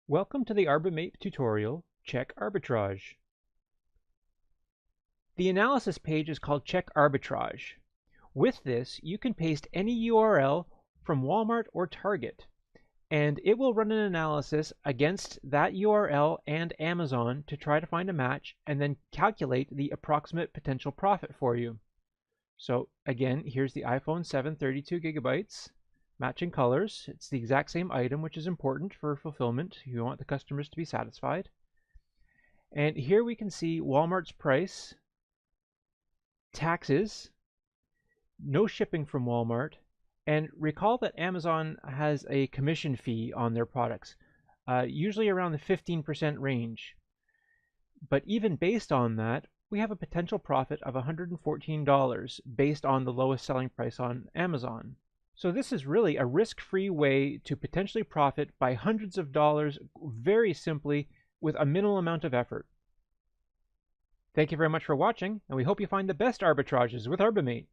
Welcome to the ArbiMate tutorial, Check Arbitrage. The analysis page is called Check Arbitrage. With this, you can paste any URL from Walmart or Target, and it will run an analysis against that URL and Amazon to try to find a match and then calculate the approximate potential profit for you. So again, here's the iPhone 7 32GB. Matching colors. It's the exact same item, which is important for fulfillment. You want the customers to be satisfied. And here we can see Walmart's price, taxes, no shipping from Walmart, and recall that Amazon has a commission fee on their products, usually around the 15% range. But even based on that, we have a potential profit of $114 based on the lowest selling price on Amazon. So this is really a risk-free way to potentially profit by hundreds of dollars very simply with a minimal amount of effort. Thank you very much for watching, and we hope you find the best arbitrages with ArbiMate.